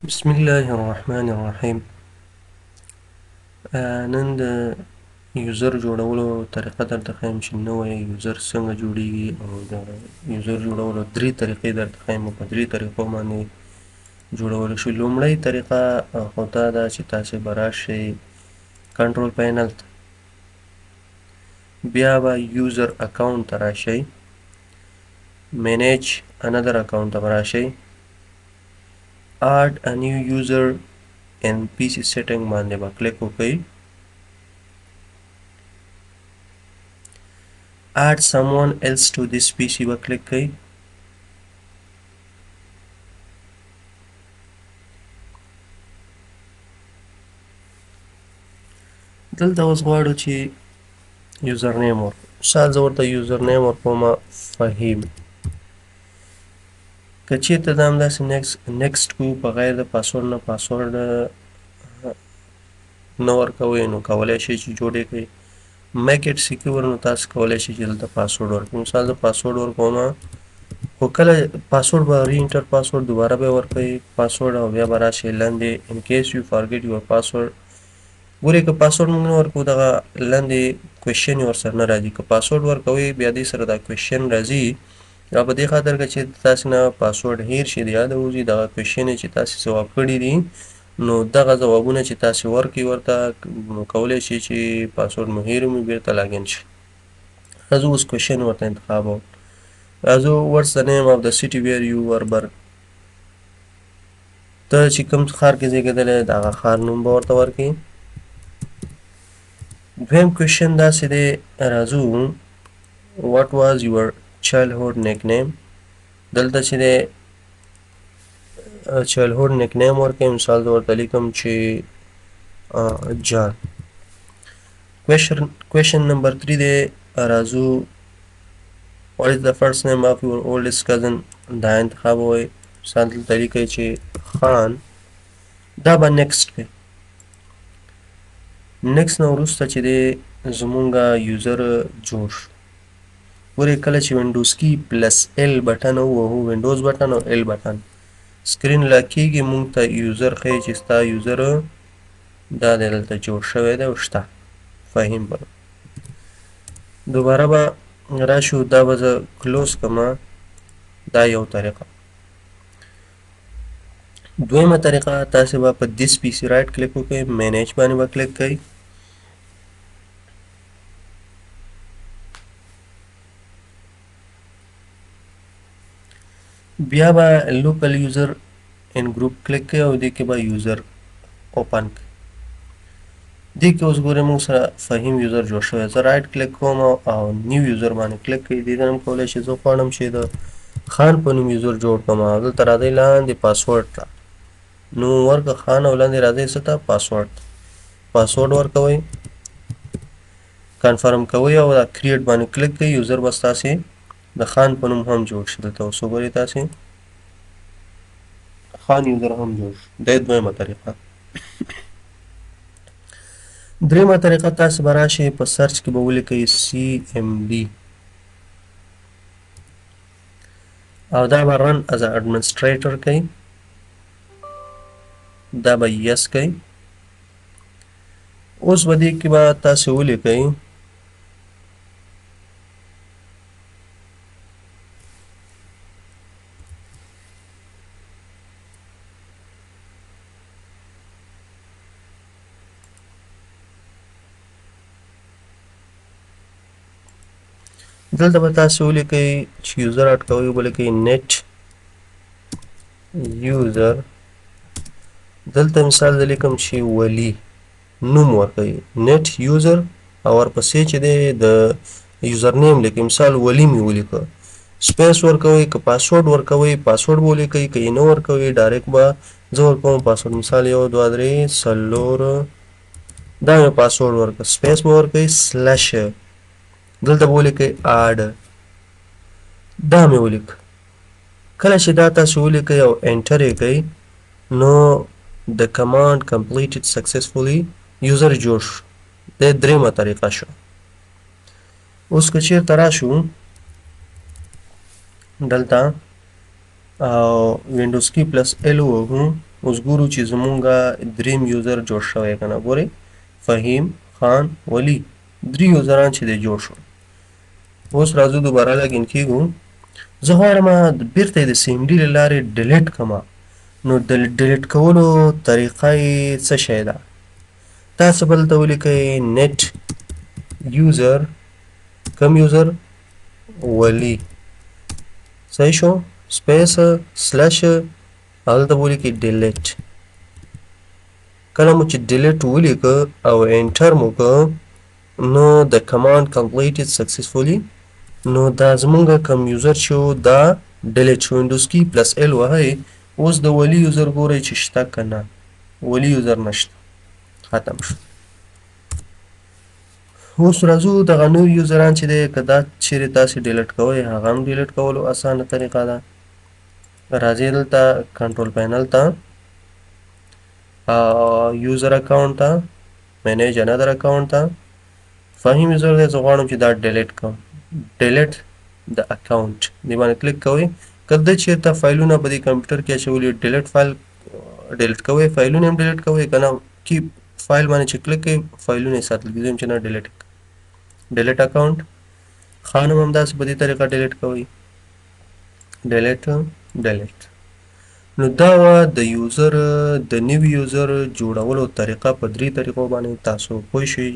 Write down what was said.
بسم الله الرحمن الرحیم. نن د یوزر جوړولو طریقه درته ښیم چې نوی یوزر څنګه جوړیږي او د یوزر جوړولو درې طریقې درته ښیم او په درې طریقو باندې جوړولی شي. لومړۍ طریقه خو دا ده چې تاسې به راشئ کنټرول پینل ته، بیا به یوزر اکاونټ ته راشئ، مینیج انادر اکاونټ ته به راشئ، add a new user in PC setting باندې به کلیک وکړئ، add someone else to this PC به کلیک کړئ، دلته اوس غواړو چې یوزر نیم ورکړو. مثال زه ورته یوزر نیم ورکوم فهیم. که چېرته دا همداسې نیکسټ کوو په غیر د پاسورډ نه پاسورډ نه ورکوئ نو کولی شئ چې جوړ یې کړئ. میک اټ سیکیور نو تاسو کولی شئ چې دلته پاسورډ ورکړئ. مثال زه پاسورډ ورکوم، خو کله پاسورډ به ری انټر پاسورډ دوباره به ورکوئ پاسورډ او بیا به راشئ لاندې ان کیس یو فارګیټ یور پاسورډ. ګورئ که پاسورډ موږ نه ورکوو دغه لاندې کوېشن یې ورسره نه راځي. که پاسورډ ورکوئ بیا دې سره دا کوېشن راځي، یا په دې خاطر که چې تاسې نه پاسورډ هیر شي د یاده وځي، دغه کوېشن چې تاسې ځواب کړي دي نو دغه ځوابونه چې تاسې ورکړئ ورته نو کولی شي چې پاسورډ مو هیر وي بېرته لاګین شي. زه اوس کوېشن ورته انتخابوم. راځو what's the name of the city where you were born. ته چې کوم ښار کې زیږېدلی د هغه ښار نوم به ورته ورکړي. دویم کوېشن داسې دی، راځو what was your childhood nickname. دلته چې دی childhood nickname ورکړئ. مثال زه ورته لیکم چې جان. کوېشن نمبر 3 دی، راځو what is the first name of your oldest cousin. دا انتخابوئ. مثال دلته لیکئ چې خان. دا به نیکسټ کړئ. نیکسټ نه وروسته چې دی زمونږ یوزر جوړ شو. ګورئ کله چې وینډوز کی پلس ایل بټن ووهو، وینډوز بټن او ایل بټن، سکرین لاک کېږي، موږ ته یوزر ښیي چې ستا یوزر دا دی دلته جوړ شوی دی او شته فهیم به. دوباره به راشو، دا به زه کلوز کړمه. دا یو طریقه. دویمه طریقه، تاسې به په دیس پی سي رایټ کلیک وکړئ، مینیج باندې به کلیک کړئ، بیا به لوکل یوزر ان ګروپ کلیک کړئ او دې کې به یوزر اوپن کړئ. دې کې اوس ګورئ موږ سره فهیم یوزر جوړ شوی. زه رایټ کلیک کوم او نیو یوزر باندې کلیک کړئ. دې ته هم کولی شئ زه غواړم چې د خان په نوم یوزر جوړ کړم. دلته راځئ لاندې پاسورډ ته، نو ورکړه خان او لاندې راځئ څه ته پاسورډ ته. پاسورډ ورکوئ، کنفرم کوئ او دا کریټ باندې کلیک کړئ. یوزر به ستاسې د خان په نوم هم جوړ شي. دلته اوس وګورئ تاسې خان یوزر هم جوړ شو. دا دویمه طریقه. دریمه طریقه، تاسې به راشئ په سرچ کې به ولیکئ CMD او دا به رن از اډمنسټریټر کوي. دا به یس کوي. اوس به دې کې به تاسې ولیکئ دلته به تاسې ولیکئ چې یوزر اډ کوئ ولیکئ نیټ یوزر. دلته مثال زه لیکم چې ولی نوم ورکوئ نیټ یوزر او ورپسې چې دی د یوزر نیم لیکئ. مثال ولی مې ولیکه، سپیس ورکوئ. که پاسورډ ورکوئ پاسورډ به ولیکئ، که یې نه ورکوئ ډایرکټ به زه ورکوم پاسورډ. مثال 1 2 3 4 دا مې پاسورډ ورکړه، سپیس به ورکوئ سلش، دلته به ولیکئ اډ، دا مې ولیکه. کله چې دا تاسو ولیکئ او انټر یې کئ نو د کمانډ کمپلیټډ سکسسفولي یوزر جوړ شو. دا دریمه طریقه شو. اوس که چېرته راشو دلته وینډوز کی پلس ایل ووهو اوس ګورو چې زمونږه دریم یوزر جوړ شوی که نه ګورئ فهیم خان ولی درې یوزران چې دی جوړ شو اوس راځو دوباره لګین کیږو زه غواړم بیرته یې د سي ام ډي له لارې ډیلیټ کړمه نو د ډیلیټ کولو طریقه یې څه شی ده تاسو به دلته ولیکئ نیټ یوزر کم یوزر ولی صحیح شو سپیس سلش هلته به ولیکئ ډیلیټ کله مو چې ډیلیټ ولیکه او انټر مو که نو د کمانډ کمپلیټډ سکسسفولي نو دا زمونږ کم یوزر چې دا ډیلیټ شو وینډوز کی پلس ال وهئ اوس د ولی یوزر ګورئ چې شته که نه ولی یوزر نشته ختم شو اوس راځو دغه نوي یوزران چې دی که دا چیرې تاسې ډیلیټ کوئ هغه هم ډیلیټ کولو اسانه طریقه ده راځئ دلته کنټرول پینل ته یوزر اکاونټ ته مینیج انادر اکاونټ ته فهیم یوزر دی زه غواړم چې دا ډیلیټ کړم ډیلیټ د اکاونټ دې باندې کلیک کوئ که ده چېرته فایلونه په دې کمپیوټر کې اچولي ډیلیټ فایل ډیلیټ کوئ فایلونه هم ډیلیټ کوئ که نه کیپ فایل باندې چې کلیک کوئ فایلونه یې ساتل کېږي چې نه ډیلیټ ډیلیټ اکاونټ خان هم همداسې په دې طریقه ډیلیټ کوئ ډیلیټ ډیلیټ نو دا وه د یوزر د نوي یوزر جوړولو طریقه په درې طریقو باندې تاسو پوه شئ